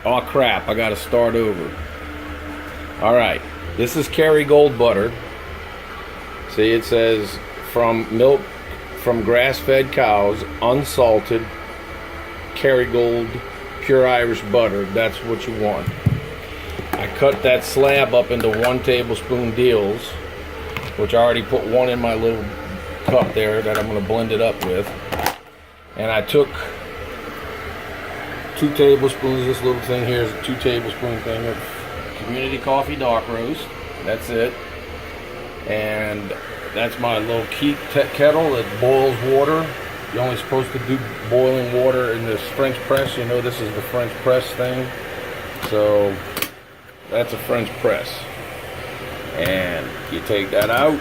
Oh crap, I gotta start over. Alright, this is Kerrygold butter. See, it says from milk from grass-fed cows, unsalted, Kerrygold, pure Irish butter. That's what you want. I cut that slab up into 1 tablespoon deals, which I already put one in my little cup there that I'm going to blend it up with. And I took 2 tablespoons, this little thing here is a 2 tablespoon thing of community coffee dark roast. That's it. And that's my little kettle that boils water. You're only supposed to do boiling water in this French press. You know this is the French press thing. So that's a French press. And you take that out.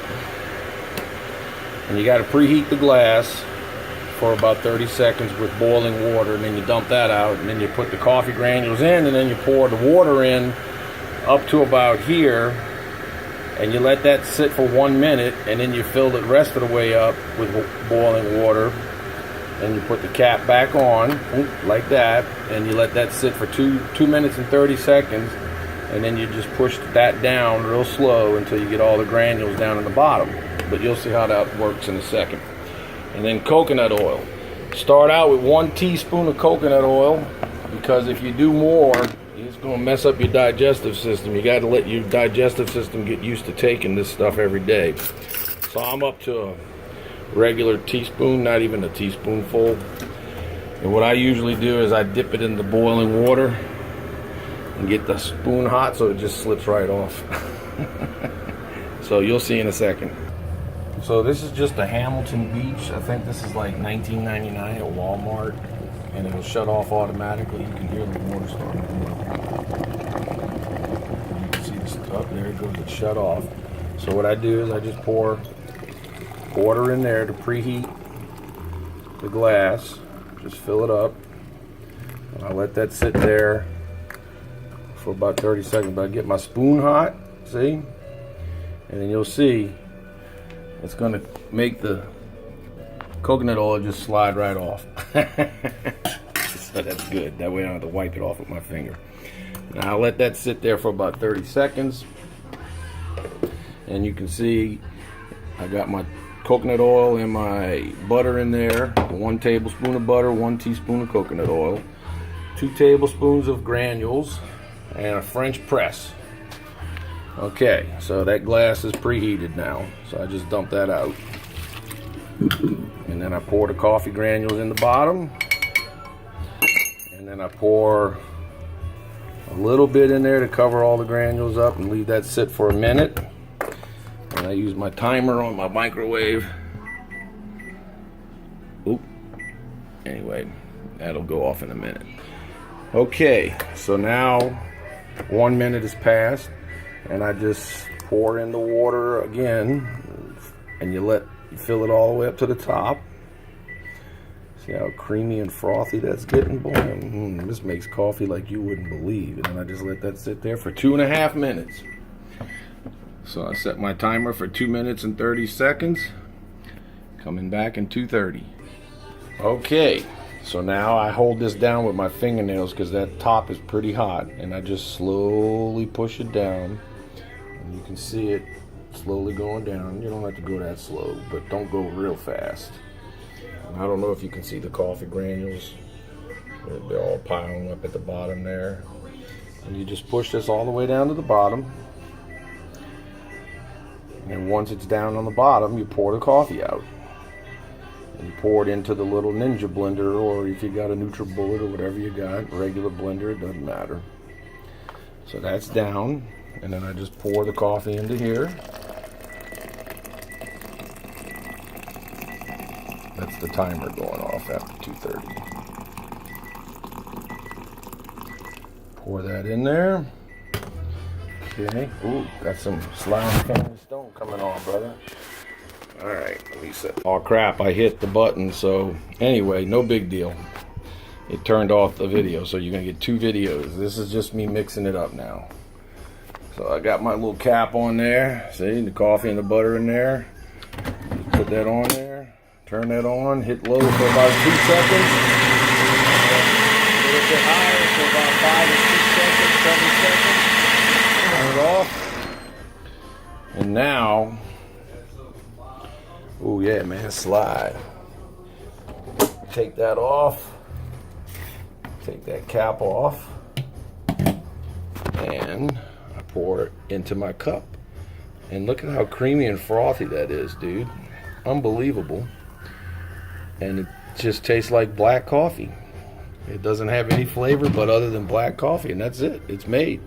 And you got to preheat the glass for about 30 seconds with boiling water. And then you dump that out. And then you put the coffee granules in. And then you pour the water in up to about here. And you let that sit for 1 minute. And then you fill the rest of the way up with boiling water. And you put the cap back on, like that, and you let that sit for 2 minutes and 30 seconds, and then you just push that down real slow until you get all the granules down in the bottom. But you'll see how that works in a second. And then coconut oil. Start out with 1 teaspoon of coconut oil, because if you do more, it's going to mess up your digestive system. You got to let your digestive system get used to taking this stuff every day. So I'm up to a regular teaspoon, not even a teaspoonful. And what I usually do is I dip it in the boiling water and get the spoon hot so it just slips right off. So you'll see in a second. So this is just a Hamilton Beach. I think this is like $19.99 at Walmart, and it'll shut off automatically. You can hear the water starting to boil. You can see this up there, it goes to shut off. So what I do is I just pour water in there to preheat the glass. Just fill it up. And I let that sit there for about 30 seconds. But I get my spoon hot, see? And then you'll see it's going to make the coconut oil just slide right off. So that's good. That way I don't have to wipe it off with my finger. Now I'll let that sit there for about 30 seconds. And you can see I got my coconut oil and my butter in there. 1 tablespoon of butter, 1 teaspoon of coconut oil, 2 tablespoons of granules, and a French press. Okay, so that glass is preheated now. So I just dump that out. And then I pour the coffee granules in the bottom. And then I pour a little bit in there to cover all the granules up and leave that sit for a minute. And I use my timer on my microwave. Oop. Anyway, that'll go off in a minute. Okay, so now 1 minute has passed, and I just pour in the water again, and you fill it all the way up to the top. See how creamy and frothy that's getting? Boy, this makes coffee like you wouldn't believe. And then I just let that sit there for 2.5 minutes. So I set my timer for 2 minutes and 30 seconds. Coming back in 2:30. Okay, so now I hold this down with my fingernails because that top is pretty hot. And I just slowly push it down. And you can see it slowly going down. You don't have to go that slow, but don't go real fast. And I don't know if you can see the coffee granules. They're all piling up at the bottom there. And you just push this all the way down to the bottom. And once it's down on the bottom, you pour the coffee out. And you pour it into the little Ninja blender, or if you got a NutriBullet or whatever you got, regular blender, it doesn't matter. So that's down, and then I just pour the coffee into here. That's the timer going off after 2:30. Pour that in there. Okay. Ooh, got some slime family stone coming on, brother. Alright, let me set. Oh crap, I hit the button. So anyway, no big deal. It turned off the video, so you're gonna get 2 videos. This is just me mixing it up now. So I got my little cap on there. See, the coffee and the butter in there. Just put that on there. Turn that on. Hit low for about 2 seconds. A little bit higher for about 5 or 6. seconds, 7 seconds. Turn it off. And now, oh yeah, man, slide. Take that off. Take that cap off. And I pour it into my cup. And look at how creamy and frothy that is, dude. Unbelievable. And it just tastes like black coffee. It doesn't have any flavor but other than black coffee, and that's it. It's made.